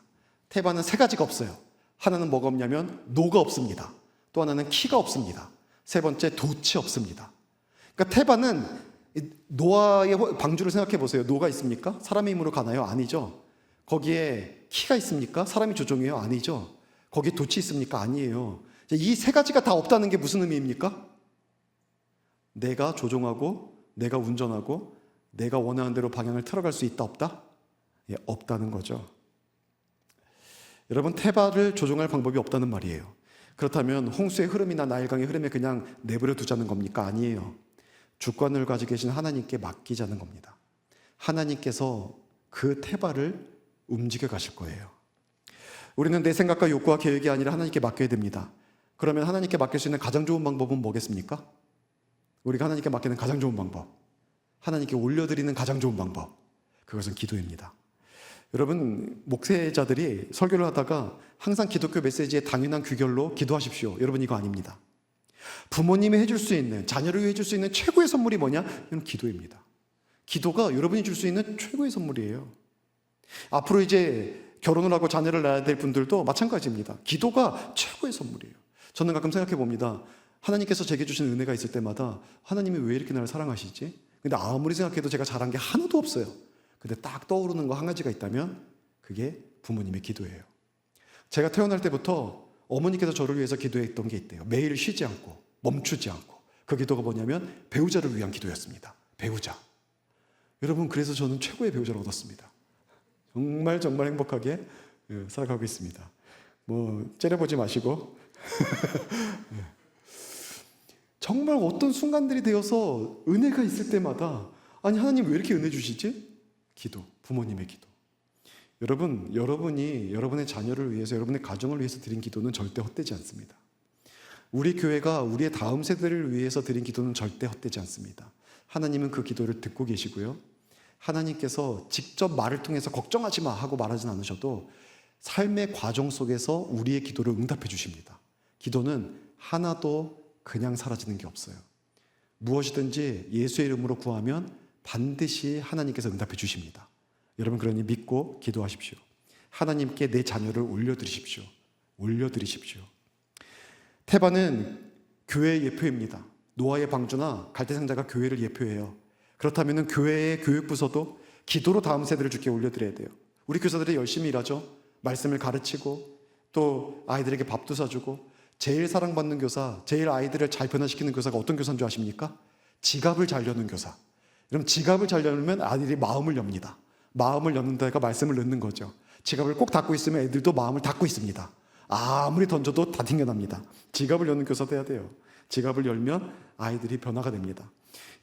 테바는 3가지가 없어요. 하나는 뭐가 없냐면 노가 없습니다. 또 하나는 키가 없습니다. 3번째, 돛이 없습니다. 그러니까 테바는 노아의 방주를 생각해 보세요. 노가 있습니까? 사람의 힘으로 가나요? 아니죠. 거기에 키가 있습니까? 사람이 조종해요? 아니죠. 거기에 돛이 있습니까? 아니에요. 이 3가지가 다 없다는 게 무슨 의미입니까? 내가 조종하고 내가 운전하고 내가 원하는 대로 방향을 틀어갈 수 있다, 없다? 예, 없다는 거죠. 여러분, 테바를 조종할 방법이 없다는 말이에요. 그렇다면 홍수의 흐름이나 나일강의 흐름에 그냥 내버려 두자는 겁니까? 아니에요. 주권을 가지고 계신 하나님께 맡기자는 겁니다. 하나님께서 그 테바를 움직여 가실 거예요. 우리는 내 생각과 욕구와 계획이 아니라 하나님께 맡겨야 됩니다. 그러면 하나님께 맡길 수 있는 가장 좋은 방법은 뭐겠습니까? 우리가 하나님께 맡기는 가장 좋은 방법, 하나님께 올려드리는 가장 좋은 방법, 그것은 기도입니다. 여러분, 목회자들이 설교를 하다가 항상 기독교 메시지의 당연한 규결로 기도하십시오. 여러분, 이거 아닙니다. 부모님이 해줄 수 있는, 자녀를 위해 해줄 수 있는 최고의 선물이 뭐냐? 이건 기도입니다. 기도가 여러분이 줄 수 있는 최고의 선물이에요. 앞으로 이제 결혼을 하고 자녀를 낳아야 될 분들도 마찬가지입니다. 기도가 최고의 선물이에요. 저는 가끔 생각해 봅니다. 하나님께서 제게 주신 은혜가 있을 때마다 하나님이 왜 이렇게 나를 사랑하시지? 근데 아무리 생각해도 제가 잘한 게 하나도 없어요. 근데 딱 떠오르는 거 한 가지가 있다면 그게 부모님의 기도예요. 제가 태어날 때부터 어머니께서 저를 위해서 기도했던 게 있대요. 매일 쉬지 않고 멈추지 않고. 그 기도가 뭐냐면 배우자를 위한 기도였습니다. 배우자. 여러분, 그래서 저는 최고의 배우자를 얻었습니다. 정말 정말 행복하게 살아가고 있습니다. 뭐 째려보지 마시고 정말 어떤 순간들이 되어서 은혜가 있을 때마다 아니 하나님 왜 이렇게 은혜 주시지? 기도, 부모님의 기도. 여러분, 여러분이 여러분의 자녀를 위해서, 여러분의 가정을 위해서 드린 기도는 절대 헛되지 않습니다. 우리 교회가 우리의 다음 세대를 위해서 드린 기도는 절대 헛되지 않습니다. 하나님은 그 기도를 듣고 계시고요. 하나님께서 직접 말을 통해서 걱정하지 마 하고 말하진 않으셔도 삶의 과정 속에서 우리의 기도를 응답해 주십니다. 기도는 하나도 그냥 사라지는 게 없어요. 무엇이든지 예수의 이름으로 구하면 반드시 하나님께서 응답해 주십니다. 여러분, 그러니 믿고 기도하십시오. 하나님께 내 자녀를 올려드리십시오. 올려드리십시오. 테바는 교회의 예표입니다. 노아의 방주나 갈대상자가 교회를 예표해요. 그렇다면 교회의 교육부서도 기도로 다음 세대를 주께 올려드려야 돼요. 우리 교사들이 열심히 일하죠. 말씀을 가르치고 또 아이들에게 밥도 사주고. 제일 사랑받는 교사, 제일 아이들을 잘 변화시키는 교사가 어떤 교사인 줄 아십니까? 지갑을 잘 여는 교사. 그럼 지갑을 잘 열면 아이들이 마음을 엽니다. 마음을 엽는다가 말씀을 넣는 거죠. 지갑을 꼭 닫고 있으면 애들도 마음을 닫고 있습니다. 아무리 던져도 다 튕겨납니다. 지갑을 여는 교사도 해야 돼요. 지갑을 열면 아이들이 변화가 됩니다.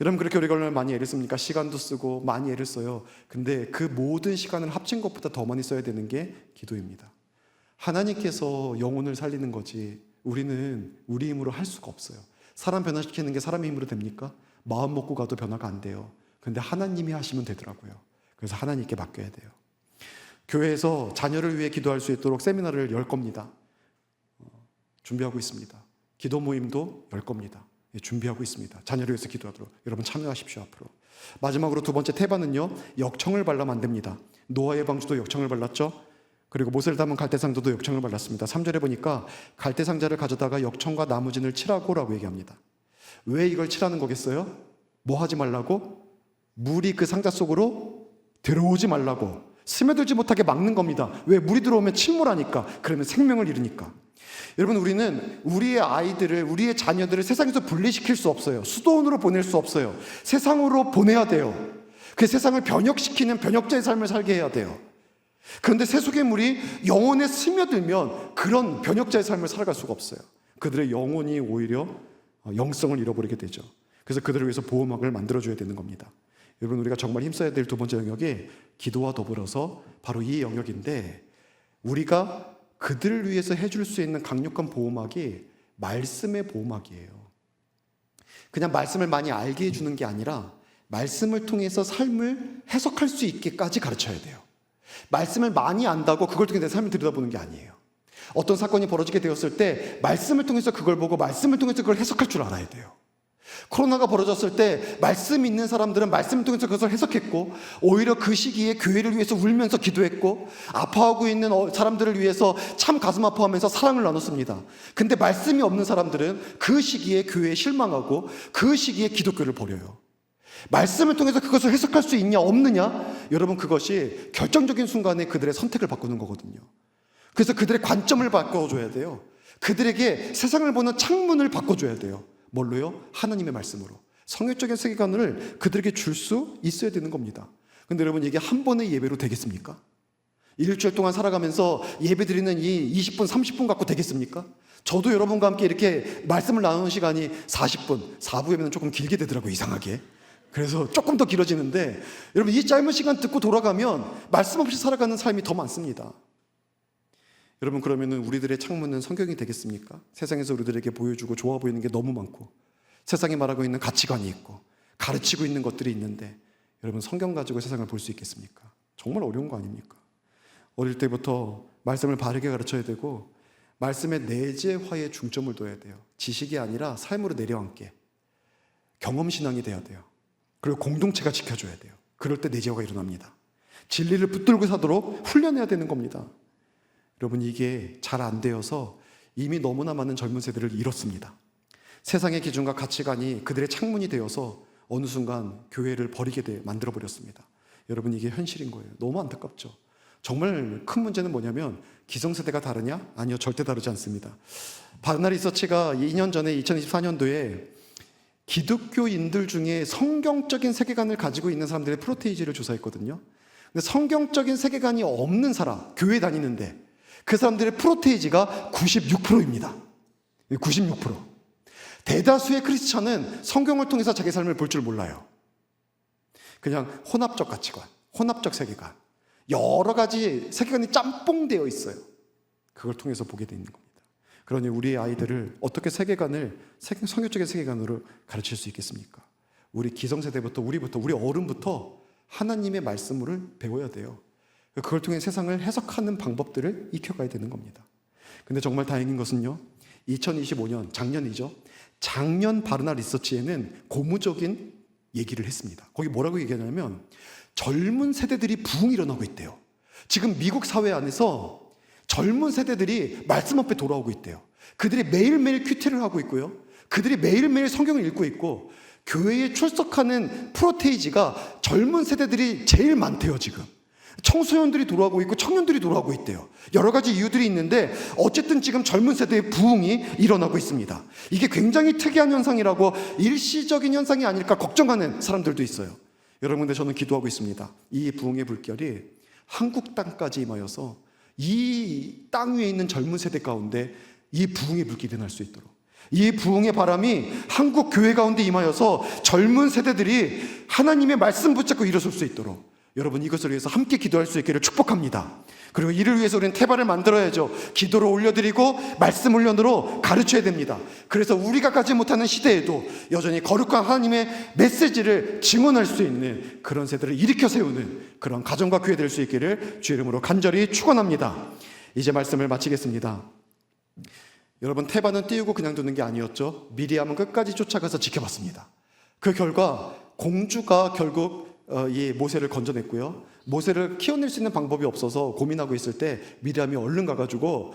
여러분, 그렇게 우리가 얼마나 많이 애를 씁니까? 시간도 쓰고 많이 애를 써요. 근데 그 모든 시간을 합친 것보다 더 많이 써야 되는 게 기도입니다. 하나님께서 영혼을 살리는 거지 우리는 우리 힘으로 할 수가 없어요. 사람 변화시키는 게 사람의 힘으로 됩니까? 마음 먹고 가도 변화가 안 돼요. 근데 하나님이 하시면 되더라고요. 그래서 하나님께 맡겨야 돼요. 교회에서 자녀를 위해 기도할 수 있도록 세미나를 열 겁니다. 준비하고 있습니다. 기도 모임도 열 겁니다. 준비하고 있습니다. 자녀를 위해서 기도하도록 여러분 참여하십시오. 앞으로. 마지막으로 두 번째 테바는요, 역청을 발라면 안 됩니다. 노아의 방주도 역청을 발랐죠. 그리고 못을 담은 갈대상자도 역청을 발랐습니다. 3절에 보니까 갈대상자를 가져다가 역청과 나무진을 칠하고 라고 얘기합니다. 왜 이걸 칠하는 거겠어요? 뭐 하지 말라고? 물이 그 상자 속으로 들어오지 말라고, 스며들지 못하게 막는 겁니다. 왜? 물이 들어오면 침몰하니까. 그러면 생명을 잃으니까. 여러분, 우리는 우리의 아이들을, 우리의 자녀들을 세상에서 분리시킬 수 없어요. 수도원으로 보낼 수 없어요. 세상으로 보내야 돼요. 그 세상을 변혁시키는 변혁자의 삶을 살게 해야 돼요. 그런데 세속의 물이 영혼에 스며들면 그런 변혁자의 삶을 살아갈 수가 없어요. 그들의 영혼이 오히려 영성을 잃어버리게 되죠. 그래서 그들을 위해서 보호막을 만들어줘야 되는 겁니다. 여러분, 우리가 정말 힘써야 될 두 번째 영역이 기도와 더불어서 바로 이 영역인데, 우리가 그들을 위해서 해줄 수 있는 강력한 보호막이 말씀의 보호막이에요. 그냥 말씀을 많이 알게 해주는 게 아니라 말씀을 통해서 삶을 해석할 수 있게까지 가르쳐야 돼요. 말씀을 많이 안다고 그걸 통해 내 삶을 들여다보는 게 아니에요. 어떤 사건이 벌어지게 되었을 때 말씀을 통해서 그걸 보고 말씀을 통해서 그걸 해석할 줄 알아야 돼요. 코로나가 벌어졌을 때 말씀 있는 사람들은 말씀을 통해서 그것을 해석했고, 오히려 그 시기에 교회를 위해서 울면서 기도했고, 아파하고 있는 사람들을 위해서 참 가슴 아파하면서 사랑을 나눴습니다. 근데 말씀이 없는 사람들은 그 시기에 교회에 실망하고 그 시기에 기독교를 버려요. 말씀을 통해서 그것을 해석할 수 있냐 없느냐, 여러분, 그것이 결정적인 순간에 그들의 선택을 바꾸는 거거든요. 그래서 그들의 관점을 바꿔줘야 돼요. 그들에게 세상을 보는 창문을 바꿔줘야 돼요. 뭘로요? 하나님의 말씀으로. 성경적인 세계관을 그들에게 줄 수 있어야 되는 겁니다. 근데 여러분, 이게 한 번의 예배로 되겠습니까? 일주일 동안 살아가면서 예배 드리는 이 20분, 30분 갖고 되겠습니까? 저도 여러분과 함께 이렇게 말씀을 나누는 시간이 40분, 4부에는 조금 길게 되더라고요, 이상하게. 그래서 조금 더 길어지는데, 여러분, 이 짧은 시간 듣고 돌아가면 말씀 없이 살아가는 삶이 더 많습니다. 여러분, 그러면은 우리들의 창문은 성경이 되겠습니까? 세상에서 우리들에게 보여주고 좋아 보이는 게 너무 많고, 세상이 말하고 있는 가치관이 있고, 가르치고 있는 것들이 있는데, 여러분, 성경 가지고 세상을 볼 수 있겠습니까? 정말 어려운 거 아닙니까? 어릴 때부터 말씀을 바르게 가르쳐야 되고, 말씀의 내재화에 중점을 둬야 돼요. 지식이 아니라 삶으로 내려앉게. 경험신앙이 돼야 돼요. 그리고 공동체가 지켜줘야 돼요. 그럴 때 내재화가 일어납니다. 진리를 붙들고 사도록 훈련해야 되는 겁니다. 여러분, 이게 잘 안 되어서 이미 너무나 많은 젊은 세대를 잃었습니다. 세상의 기준과 가치관이 그들의 창문이 되어서 어느 순간 교회를 버리게 만들어버렸습니다. 여러분, 이게 현실인 거예요. 너무 안타깝죠. 정말 큰 문제는 뭐냐면 기성세대가 다르냐? 아니요, 절대 다르지 않습니다. 바르나 리서치가 2년 전에 2024년도에 기독교인들 중에 성경적인 세계관을 가지고 있는 사람들의 프로테이지를 조사했거든요. 근데 성경적인 세계관이 없는 사람, 교회 다니는데 그 사람들의 프로테이지가 96%입니다. 96%. 대다수의 크리스천은 성경을 통해서 자기 삶을 볼 줄 몰라요. 그냥 혼합적 가치관, 혼합적 세계관, 여러 가지 세계관이 짬뽕되어 있어요. 그걸 통해서 보게 되는 겁니다. 그러니 우리 아이들을 어떻게 세계관을 성경적인 세계관으로 가르칠 수 있겠습니까? 우리 기성세대부터 우리 어른부터 하나님의 말씀을 배워야 돼요. 그걸 통해 세상을 해석하는 방법들을 익혀가야 되는 겁니다. 근데 정말 다행인 것은요, 2025년, 작년이죠. 작년 바르나 리서치에는 고무적인 얘기를 했습니다. 거기 뭐라고 얘기하냐면 젊은 세대들이 부흥이 일어나고 있대요. 지금 미국 사회 안에서 젊은 세대들이 말씀 앞에 돌아오고 있대요. 그들이 매일매일 큐티를 하고 있고요. 그들이 매일매일 성경을 읽고 있고 교회에 출석하는 프로테이지가 젊은 세대들이 제일 많대요. 지금 청소년들이 돌아오고 있고 청년들이 돌아오고 있대요. 여러 가지 이유들이 있는데 어쨌든 지금 젊은 세대의 부흥이 일어나고 있습니다. 이게 굉장히 특이한 현상이라고, 일시적인 현상이 아닐까 걱정하는 사람들도 있어요. 여러분, 근데 저는 기도하고 있습니다. 이 부흥의 불결이 한국 땅까지 임하여서 이 땅 위에 있는 젊은 세대 가운데 이 부흥의 불길이 날 수 있도록, 이 부흥의 바람이 한국 교회 가운데 임하여서 젊은 세대들이 하나님의 말씀 붙잡고 일어설 수 있도록, 여러분, 이것을 위해서 함께 기도할 수 있기를 축복합니다. 그리고 이를 위해서 우리는 태발을 만들어야죠. 기도로 올려드리고 말씀 훈련으로 가르쳐야 됩니다. 그래서 우리가 가지 못하는 시대에도 여전히 거룩한 하나님의 메시지를 증언할 수 있는 그런 세대를 일으켜 세우는 그런 가정과 교회 될 수 있기를 주 이름으로 간절히 축원합니다. 이제 말씀을 마치겠습니다. 여러분, 태반은 띄우고 그냥 두는 게 아니었죠. 미리암은 끝까지 쫓아가서 지켜봤습니다. 그 결과 공주가 결국 이 모세를 건져냈고요. 모세를 키워낼 수 있는 방법이 없어서 고민하고 있을 때 미리암이 얼른 가가지고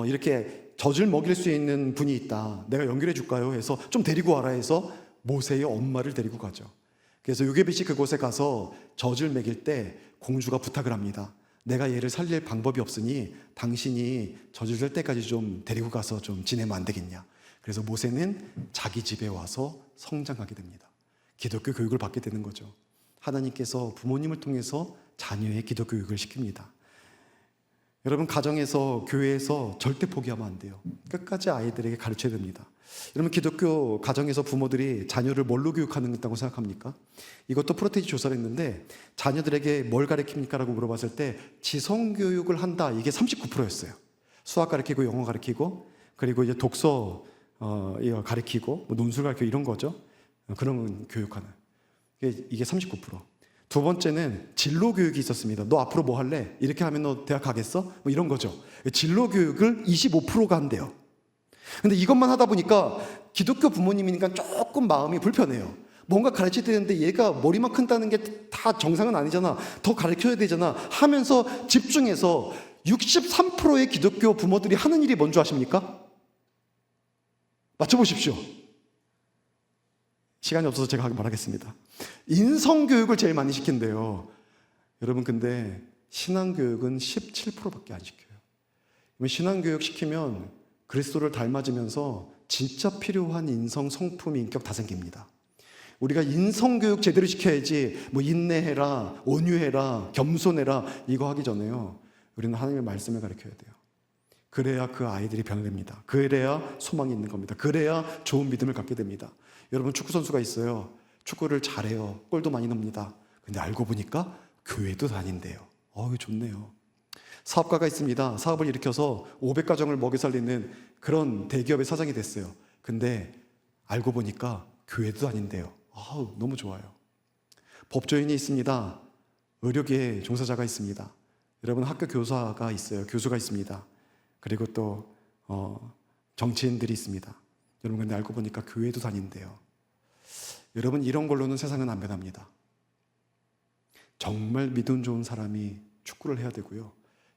이렇게 젖을 먹일 수 있는 분이 있다, 내가 연결해 줄까요? 해서 좀 데리고 와라 해서 모세의 엄마를 데리고 가죠. 그래서 요게벳이 그곳에 가서 젖을 먹일 때 공주가 부탁을 합니다. 내가 얘를 살릴 방법이 없으니 당신이 젖을 될 때까지 좀 데리고 가서 좀 지내면 안 되겠냐. 그래서 모세는 자기 집에 와서 성장하게 됩니다. 기독교 교육을 받게 되는 거죠. 하나님께서 부모님을 통해서 자녀의 기독 교육을 시킵니다. 여러분, 가정에서, 교회에서 절대 포기하면 안 돼요. 끝까지 아이들에게 가르쳐야 됩니다. 여러분, 기독교 가정에서 부모들이 자녀를 뭘로 교육하는 게 있다고 생각합니까? 이것도 프로테이지 조사를 했는데 자녀들에게 뭘 가르칩니까? 라고 물어봤을 때 지성교육을 한다, 이게 39%였어요. 수학 가르치고 영어 가르치고 그리고 이제 독서 이거 가르치고 뭐 논술 가르치고 이런 거죠. 그런 교육하는. 이게 39%. 두 번째는 진로 교육이 있었습니다. 너 앞으로 뭐 할래? 이렇게 하면 너 대학 가겠어? 뭐 이런 거죠. 진로 교육을 25%가 한대요. 근데 이것만 하다 보니까 기독교 부모님이니까 조금 마음이 불편해요. 뭔가 가르쳐야 되는데 얘가 머리만 큰다는 게 다 정상은 아니잖아. 더 가르쳐야 되잖아. 하면서 집중해서 63%의 기독교 부모들이 하는 일이 뭔 줄 아십니까? 맞춰보십시오. 시간이 없어서 제가 말하겠습니다. 인성교육을 제일 많이 시킨대요. 여러분, 근데 신앙교육은 17%밖에 안 시켜요. 신앙교육 시키면 그리스도를 닮아지면서 진짜 필요한 인성, 성품, 인격 다 생깁니다. 우리가 인성교육 제대로 시켜야지 뭐 인내해라, 온유해라, 겸손해라 이거 하기 전에요, 우리는 하나님의 말씀을 가르쳐야 돼요. 그래야 그 아이들이 변화됩니다. 그래야 소망이 있는 겁니다. 그래야 좋은 믿음을 갖게 됩니다. 여러분, 축구 선수가 있어요. 축구를 잘해요. 골도 많이 넣습니다. 근데 알고 보니까 교회도 다닌대요. 좋네요. 사업가가 있습니다. 사업을 일으켜서 500가정을 먹여 살리는 그런 대기업의 사장이 됐어요. 근데 알고 보니까 교회도 다닌대요. 너무 좋아요. 법조인이 있습니다. 의료계 종사자가 있습니다. 여러분, 학교 교사가 있어요. 교수가 있습니다. 그리고 또 정치인들이 있습니다. 여러분, 근데 알고 보니까 교회도 다닌대요. 여러분, 이런 걸로는 세상은 안 변합니다. 정말 믿음 좋은 사람이 축구를 해야 되고요.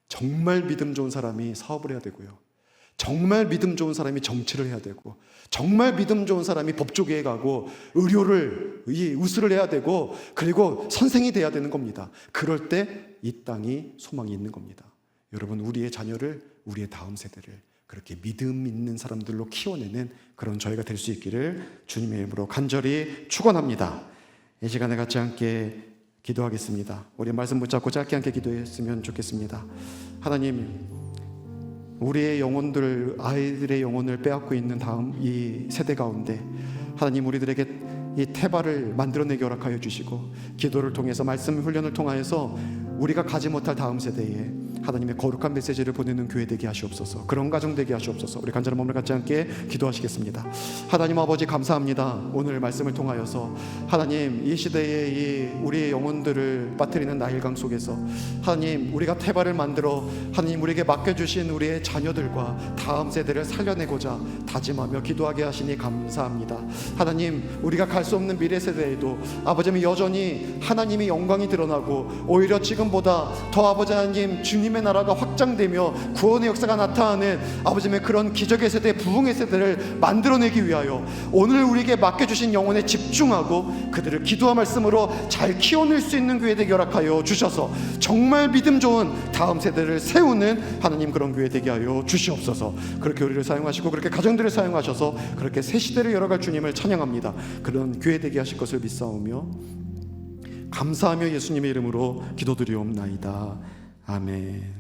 정말 믿음 좋은 사람이 사업을 해야 되고요. 정말 믿음 좋은 사람이 정치를 해야 되고, 정말 믿음 좋은 사람이 법조계에 가고 의료를 우수를 해야 되고, 그리고 선생이 돼야 되는 겁니다. 그럴 때 이 땅이 소망이 있는 겁니다. 여러분, 우리의 자녀를, 우리의 다음 세대를 그렇게 믿음 있는 사람들로 키워내는 그런 저희가 될 수 있기를 주님의 이름으로 간절히 축원합니다. 이 시간에 같이 함께 기도하겠습니다. 우리 말씀 붙잡고 짧게 함께 기도했으면 좋겠습니다. 하나님, 우리의 영혼들, 아이들의 영혼을 빼앗고 있는 다음 이 세대 가운데 하나님, 우리들에게 이 태발을 만들어내게 허락하여 주시고, 기도를 통해서, 말씀 훈련을 통하여서 우리가 가지 못할 다음 세대에 하나님의 거룩한 메시지를 보내는 교회 되게 하시옵소서. 그런 가정 되게 하시옵소서. 우리 간절한 마음을 같이 함께 기도하시겠습니다. 하나님 아버지, 감사합니다. 오늘 말씀을 통하여서 하나님, 이 시대에 이 우리의 영혼들을 빠뜨리는 나일강 속에서 하나님, 우리가 태발을 만들어 하나님 우리에게 맡겨주신 우리의 자녀들과 다음 세대를 살려내고자 다짐하며 기도하게 하시니 감사합니다. 하나님, 우리가 갈 수 없는 미래 세대에도 아버지 여전히 하나님의 영광이 드러나고, 오히려 지금보다 더 아버지 하나님 주님의 나라가 확장되며 구원의 역사가 나타나는 아버지의 그런 기적의 세대, 부흥의 세대를 만들어내기 위하여 오늘 우리에게 맡겨주신 영혼에 집중하고 그들을 기도와 말씀으로 잘 키워낼 수 있는 교회 되게 허락하여 주셔서 정말 믿음 좋은 다음 세대를 세우는 하나님 그런 교회 되게 하여 주시옵소서. 그렇게 우리를 사용하시고 그렇게 가정들을 사용하셔서 그렇게 새 시대를 열어갈 주님을 찬양합니다. 그런 교회 되게 하실 것을 믿사오며 감사하며 예수님의 이름으로 기도드리옵나이다. 아멘.